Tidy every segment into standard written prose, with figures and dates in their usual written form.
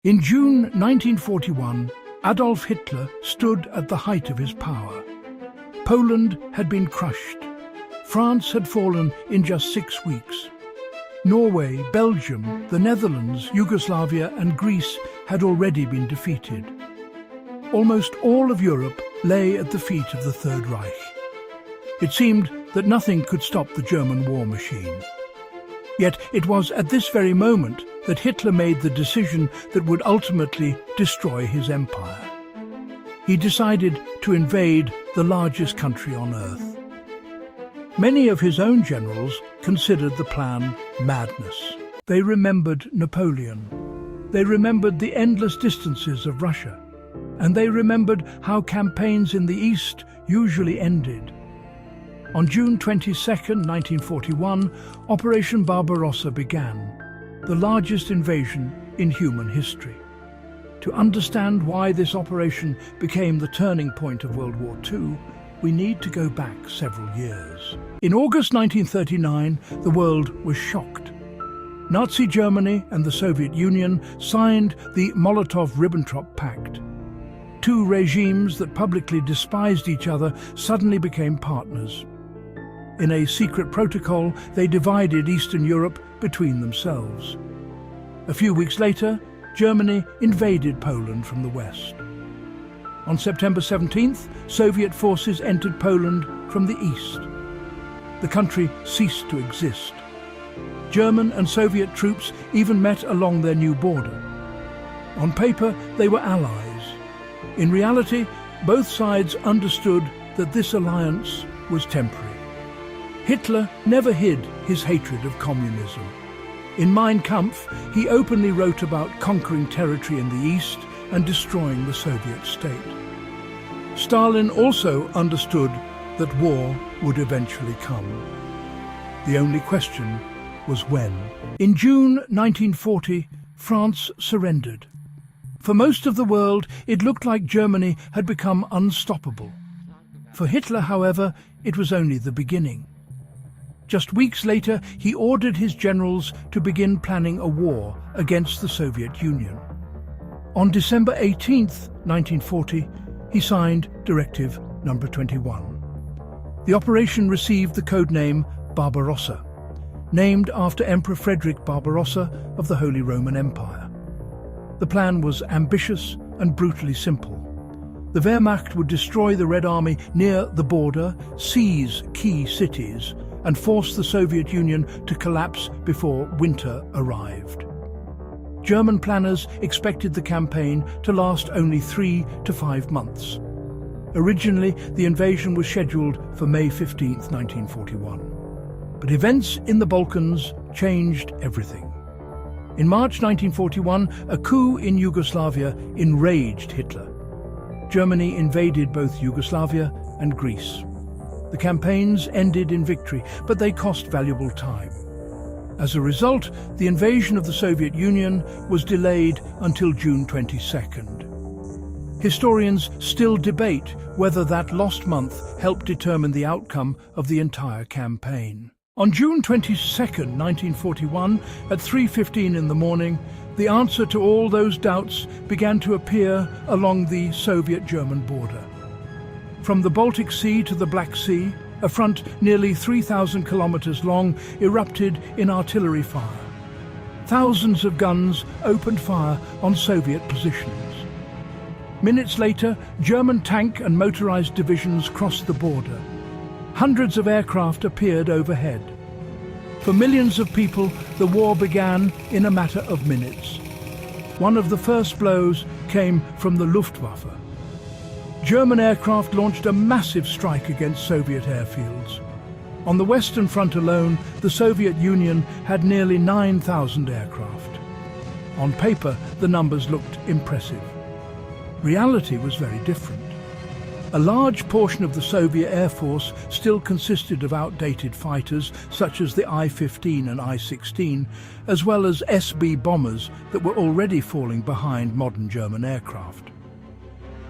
In June 1941, Adolf Hitler stood at the height of his power. Poland had been crushed. France had fallen in just 6 weeks. Norway, Belgium, the Netherlands, Yugoslavia and Greece had already been defeated. Almost all of Europe lay at the feet of the Third Reich. It seemed that nothing could stop the German war machine. Yet it was at this very moment that Hitler made the decision that would ultimately destroy his empire. He decided to invade the largest country on earth. Many of his own generals considered the plan madness. They remembered Napoleon. They remembered the endless distances of Russia. And they remembered how campaigns in the East usually ended. On June 22, 1941, Operation Barbarossa began, the largest invasion in human history. To understand why this operation became the turning point of World War II, we need to go back several years. In August 1939, the world was shocked. Nazi Germany and the Soviet Union signed the Molotov-Ribbentrop Pact. Two regimes that publicly despised each other suddenly became partners. In a secret protocol, they divided Eastern Europe between themselves. A few weeks later, Germany invaded Poland from the west. On September 17th, Soviet forces entered Poland from the east. The country ceased to exist. German and Soviet troops even met along their new border. On paper, they were allies. In reality, both sides understood that this alliance was temporary. Hitler never hid his hatred of communism. In Mein Kampf, he openly wrote about conquering territory in the east and destroying the Soviet state. Stalin also understood that war would eventually come. The only question was when. In June 1940, France surrendered. For most of the world, it looked like Germany had become unstoppable. For Hitler, however, it was only the beginning. Just weeks later, he ordered his generals to begin planning a war against the Soviet Union. On December 18, 1940, he signed Directive No. 21. The operation received the codename Barbarossa, named after Emperor Frederick Barbarossa of the Holy Roman Empire. The plan was ambitious and brutally simple. The Wehrmacht would destroy the Red Army near the border, seize key cities, and force the Soviet Union to collapse before winter arrived. German planners expected the campaign to last only 3 to 5 months. Originally, the invasion was scheduled for May 15, 1941. But events in the Balkans changed everything. In March 1941, a coup in Yugoslavia enraged Hitler. Germany invaded both Yugoslavia and Greece. The campaigns ended in victory, but they cost valuable time. As a result, the invasion of the Soviet Union was delayed until June 22nd. Historians still debate whether that lost month helped determine the outcome of the entire campaign. On June 22, 1941, at 3:15 in the morning, the answer to all those doubts began to appear along the Soviet-German border. From the Baltic Sea to the Black Sea, a front nearly 3,000 kilometers long erupted in artillery fire. Thousands of guns opened fire on Soviet positions. Minutes later, German tank and motorized divisions crossed the border. Hundreds of aircraft appeared overhead. For millions of people, the war began in a matter of minutes. One of the first blows came from the Luftwaffe. German aircraft launched a massive strike against Soviet airfields. On the Western Front alone, the Soviet Union had nearly 9,000 aircraft. On paper, the numbers looked impressive. Reality was very different. A large portion of the Soviet Air Force still consisted of outdated fighters such as the I-15 and I-16, as well as SB bombers that were already falling behind modern German aircraft.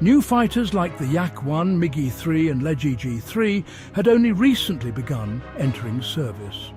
New fighters like the Yak-1, MiG-3 and Legion G-3 had only recently begun entering service.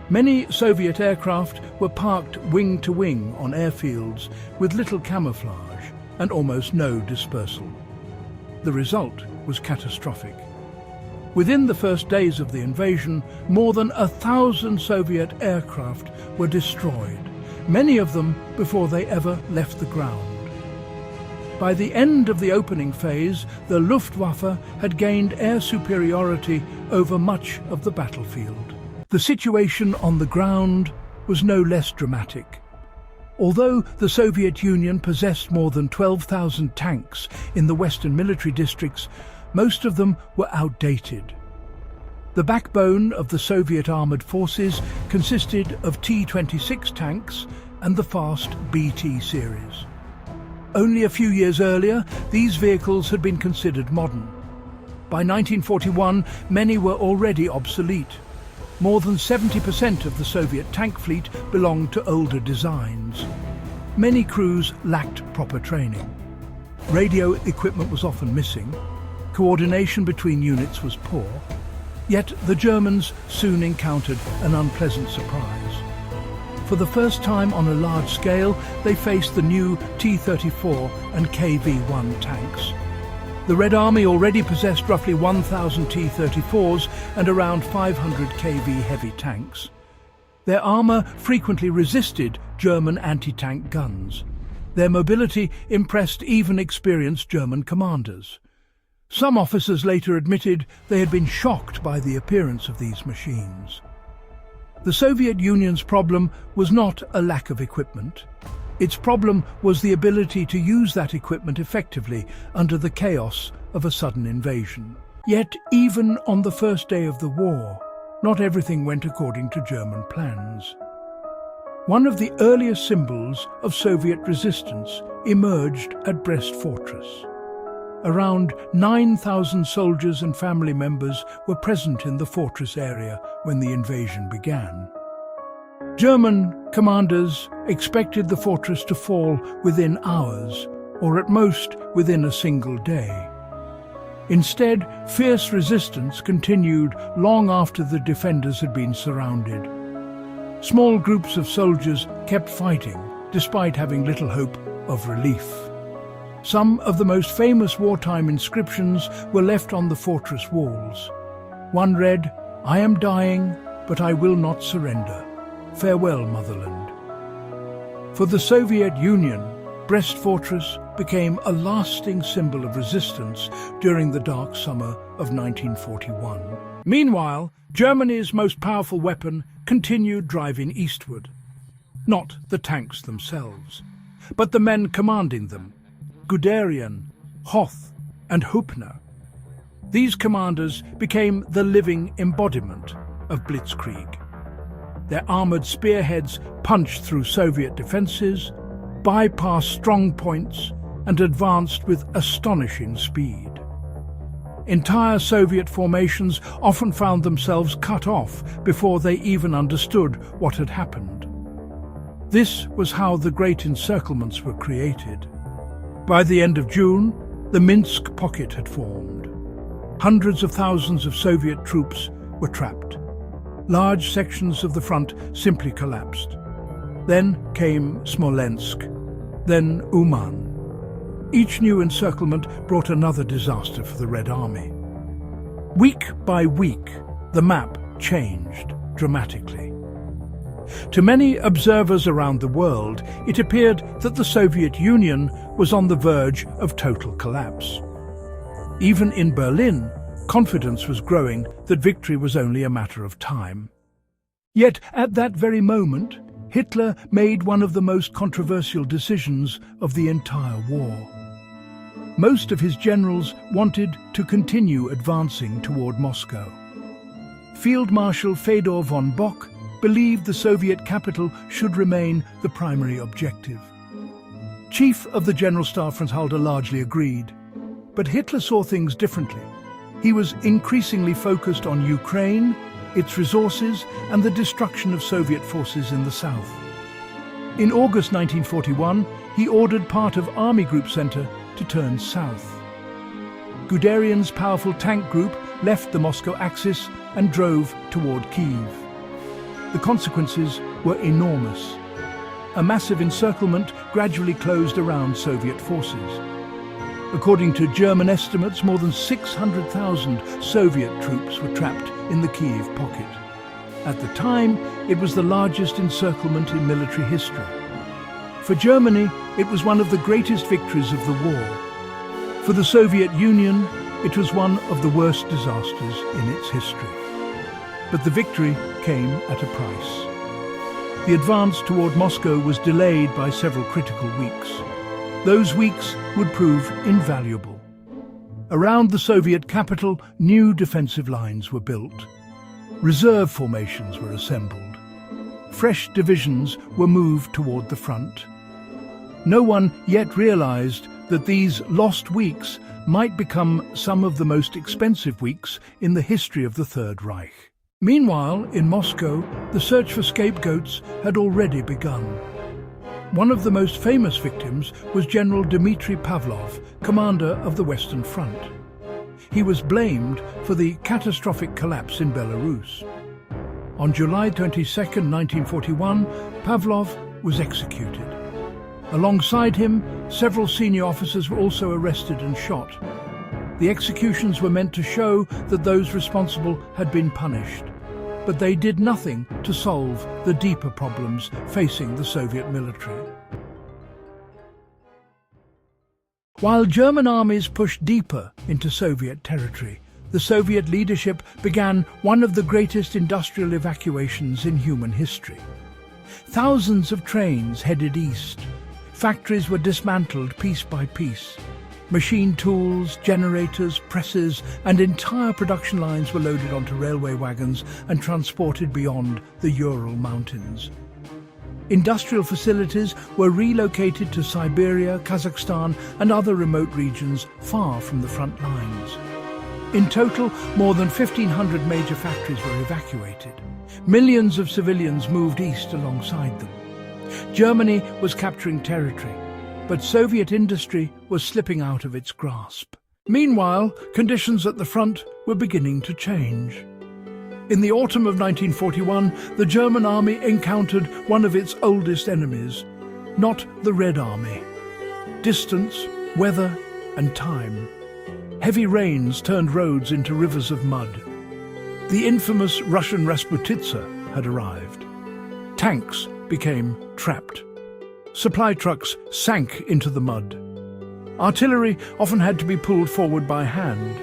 Many Soviet aircraft were parked wing to wing on airfields with little camouflage and almost no dispersal. The result was catastrophic. Within the first days of the invasion, more than 1,000 Soviet aircraft were destroyed, many of them before they ever left the ground. By the end of the opening phase, the Luftwaffe had gained air superiority over much of the battlefield. The situation on the ground was no less dramatic. Although the Soviet Union possessed more than 12,000 tanks in the western military districts, most of them were outdated. The backbone of the Soviet armoured forces consisted of T-26 tanks and the fast BT series. Only a few years earlier, these vehicles had been considered modern. By 1941, many were already obsolete. More than 70% of the Soviet tank fleet belonged to older designs. Many crews lacked proper training. Radio equipment was often missing. Coordination between units was poor. Yet the Germans soon encountered an unpleasant surprise. For the first time on a large scale, they faced the new T-34 and KV-1 tanks. The Red Army already possessed roughly 1,000 T-34s and around 500 KV heavy tanks. Their armour frequently resisted German anti-tank guns. Their mobility impressed even experienced German commanders. Some officers later admitted they had been shocked by the appearance of these machines. The Soviet Union's problem was not a lack of equipment. Its problem was the ability to use that equipment effectively under the chaos of a sudden invasion. Yet, even on the first day of the war, not everything went according to German plans. One of the earliest symbols of Soviet resistance emerged at Brest Fortress. Around 9,000 soldiers and family members were present in the fortress area when the invasion began. German commanders expected the fortress to fall within hours, or at most within a single day. Instead, fierce resistance continued long after the defenders had been surrounded. Small groups of soldiers kept fighting, despite having little hope of relief. Some of the most famous wartime inscriptions were left on the fortress walls. One read, "I am dying, but I will not surrender. Farewell, motherland." For the Soviet Union, Brest Fortress became a lasting symbol of resistance during the dark summer of 1941. Meanwhile, Germany's most powerful weapon continued driving eastward. Not the tanks themselves, but the men commanding them. Guderian, Hoth, and Hübner. These commanders became the living embodiment of Blitzkrieg. Their armoured spearheads punched through Soviet defences, bypassed strong points, and advanced with astonishing speed. Entire Soviet formations often found themselves cut off before they even understood what had happened. This was how the great encirclements were created. By the end of June, the Minsk Pocket had formed. Hundreds of thousands of Soviet troops were trapped. Large sections of the front simply collapsed. Then came Smolensk, then Uman. Each new encirclement brought another disaster for the Red Army. Week by week, the map changed dramatically. To many observers around the world, it appeared that the Soviet Union was on the verge of total collapse. Even in Berlin, confidence was growing that victory was only a matter of time. Yet at that very moment, Hitler made one of the most controversial decisions of the entire war. Most of his generals wanted to continue advancing toward Moscow. Field Marshal Fedor von Bock believed the Soviet capital should remain the primary objective. Chief of the General Staff Franz Halder largely agreed, but Hitler saw things differently. He was increasingly focused on Ukraine, its resources, and the destruction of Soviet forces in the south. In August 1941, he ordered part of Army Group Center to turn south. Guderian's powerful tank group left the Moscow axis and drove toward Kyiv. The consequences were enormous. A massive encirclement gradually closed around Soviet forces. According to German estimates, more than 600,000 Soviet troops were trapped in the Kyiv Pocket. At the time, it was the largest encirclement in military history. For Germany, it was one of the greatest victories of the war. For the Soviet Union, it was one of the worst disasters in its history. But the victory came at a price. The advance toward Moscow was delayed by several critical weeks. Those weeks would prove invaluable. Around the Soviet capital, new defensive lines were built. Reserve formations were assembled. Fresh divisions were moved toward the front. No one yet realized that these lost weeks might become some of the most expensive weeks in the history of the Third Reich. Meanwhile, in Moscow, the search for scapegoats had already begun. One of the most famous victims was General Dmitry Pavlov, commander of the Western Front. He was blamed for the catastrophic collapse in Belarus. On July 22, 1941, Pavlov was executed. Alongside him, several senior officers were also arrested and shot. The executions were meant to show that those responsible had been punished, but they did nothing to solve the deeper problems facing the Soviet military. While German armies pushed deeper into Soviet territory, the Soviet leadership began one of the greatest industrial evacuations in human history. Thousands of trains headed east. Factories were dismantled piece by piece. Machine tools, generators, presses, and entire production lines were loaded onto railway wagons and transported beyond the Ural Mountains. Industrial facilities were relocated to Siberia, Kazakhstan, and other remote regions far from the front lines. In total, more than 1,500 major factories were evacuated. Millions of civilians moved east alongside them. Germany was capturing territory, but Soviet industry was slipping out of its grasp. Meanwhile, conditions at the front were beginning to change. In the autumn of 1941, the German army encountered one of its oldest enemies, not the Red Army. Distance, weather, and time. Heavy rains turned roads into rivers of mud. The infamous Russian Rasputitsa had arrived. Tanks became trapped. Supply trucks sank into the mud. Artillery often had to be pulled forward by hand.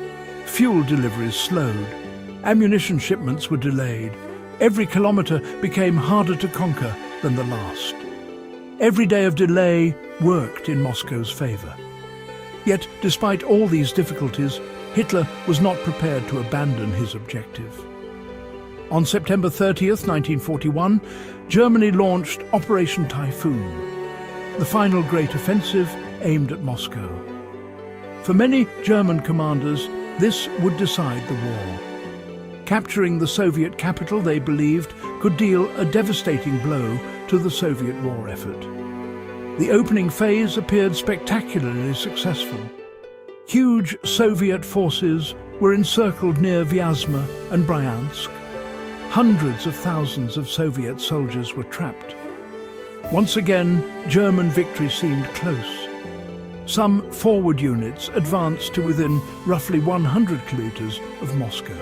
Fuel deliveries slowed. Ammunition shipments were delayed. Every kilometre became harder to conquer than the last. Every day of delay worked in Moscow's favour. Yet, despite all these difficulties, Hitler was not prepared to abandon his objective. On September 30th, 1941, Germany launched Operation Typhoon, the final great offensive aimed at Moscow. For many German commanders, this would decide the war. Capturing the Soviet capital, they believed, could deal a devastating blow to the Soviet war effort. The opening phase appeared spectacularly successful. Huge Soviet forces were encircled near Vyazma and Bryansk. Hundreds of thousands of Soviet soldiers were trapped. Once again, German victory seemed close. Some forward units advanced to within roughly 100 kilometers of Moscow.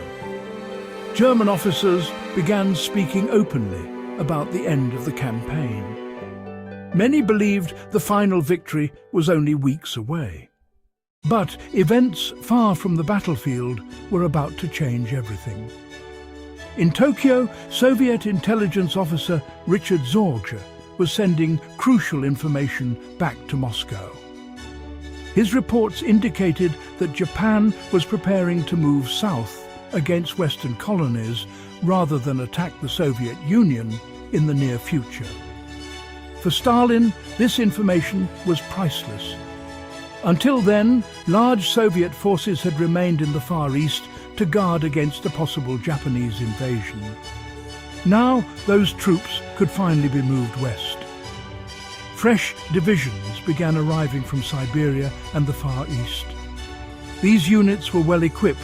German officers began speaking openly about the end of the campaign. Many believed the final victory was only weeks away. But events far from the battlefield were about to change everything. In Tokyo, Soviet intelligence officer Richard Sorge was sending crucial information back to Moscow. His reports indicated that Japan was preparing to move south against Western colonies rather than attack the Soviet Union in the near future. For Stalin, this information was priceless. Until then, large Soviet forces had remained in the Far East to guard against a possible Japanese invasion. Now, those troops could finally be moved west. Fresh divisions began arriving from Siberia and the Far East. These units were well equipped,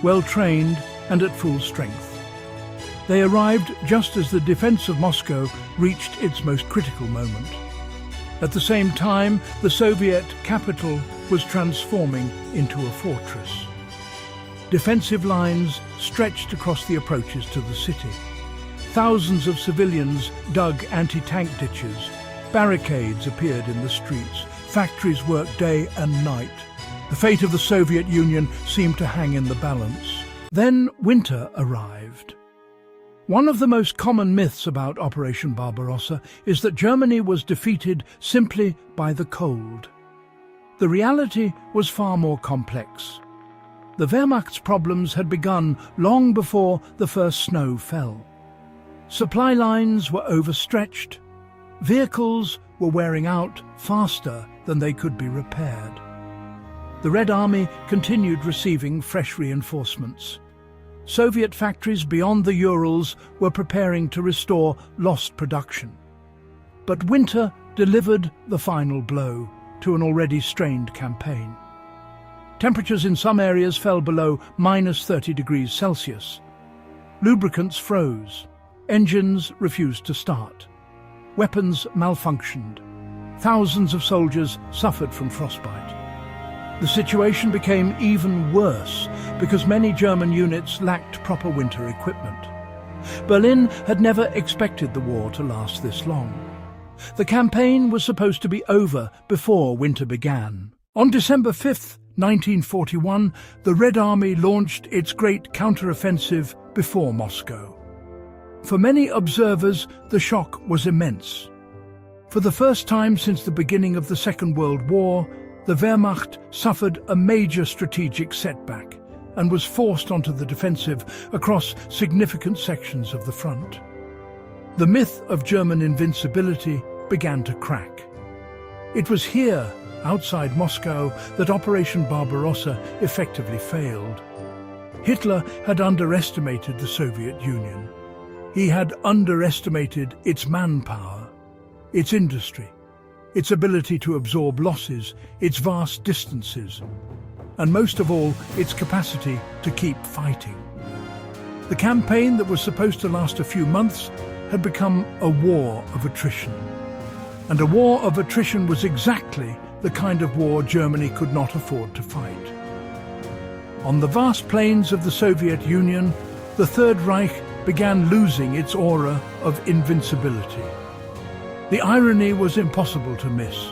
well trained, and at full strength. They arrived just as the defense of Moscow reached its most critical moment. At the same time, the Soviet capital was transforming into a fortress. Defensive lines stretched across the approaches to the city. Thousands of civilians dug anti-tank ditches. Barricades appeared in the streets. Factories worked day and night. The fate of the Soviet Union seemed to hang in the balance. Then winter arrived. One of the most common myths about Operation Barbarossa is that Germany was defeated simply by the cold. The reality was far more complex. The Wehrmacht's problems had begun long before the first snow fell. Supply lines were overstretched. Vehicles were wearing out faster than they could be repaired. The Red Army continued receiving fresh reinforcements. Soviet factories beyond the Urals were preparing to restore lost production. But winter delivered the final blow to an already strained campaign. Temperatures in some areas fell below -30°C. Lubricants froze. Engines refused to start. Weapons malfunctioned. Thousands of soldiers suffered from frostbite. The situation became even worse because many German units lacked proper winter equipment. Berlin had never expected the war to last this long. The campaign was supposed to be over before winter began. On December 5th, 1941, the Red Army launched its great counter-offensive before Moscow. For many observers, the shock was immense. For the first time since the beginning of the Second World War, the Wehrmacht suffered a major strategic setback and was forced onto the defensive across significant sections of the front. The myth of German invincibility began to crack. It was here, outside Moscow, that Operation Barbarossa effectively failed. Hitler had underestimated the Soviet Union. He had underestimated its manpower, its industry, its ability to absorb losses, its vast distances, and most of all, its capacity to keep fighting. The campaign that was supposed to last a few months had become a war of attrition. And a war of attrition was exactly the kind of war Germany could not afford to fight. On the vast plains of the Soviet Union, the Third Reich began losing its aura of invincibility. The irony was impossible to miss.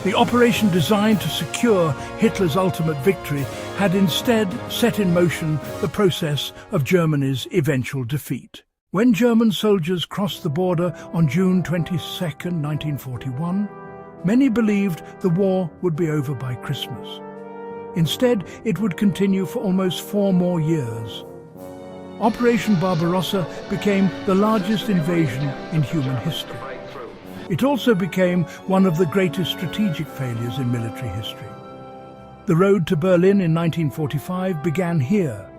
The operation designed to secure Hitler's ultimate victory had instead set in motion the process of Germany's eventual defeat. When German soldiers crossed the border on June 22, 1941, many believed the war would be over by Christmas. Instead, it would continue for almost 4 more years. Operation Barbarossa became the largest invasion in human history. It also became one of the greatest strategic failures in military history. The road to Berlin in 1945 began here,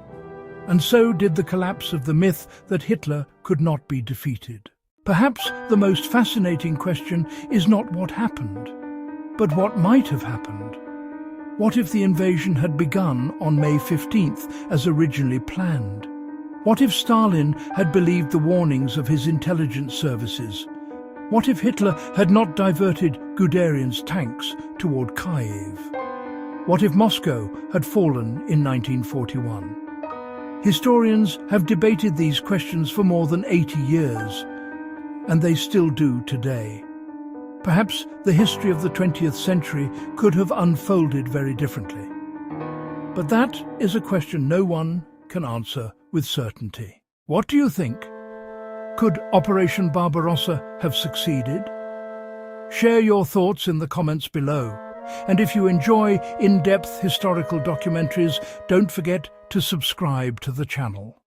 and so did the collapse of the myth that Hitler could not be defeated. Perhaps the most fascinating question is not what happened, but what might have happened. What if the invasion had begun on May 15th as originally planned? What if Stalin had believed the warnings of his intelligence services? What if Hitler had not diverted Guderian's tanks toward Kyiv? What if Moscow had fallen in 1941? Historians have debated these questions for more than 80 years, and they still do today. Perhaps the history of the 20th century could have unfolded very differently. But that is a question no one can answer with certainty. What do you think? Could Operation Barbarossa have succeeded? Share your thoughts in the comments below. And if you enjoy in-depth historical documentaries, don't forget to subscribe to the channel.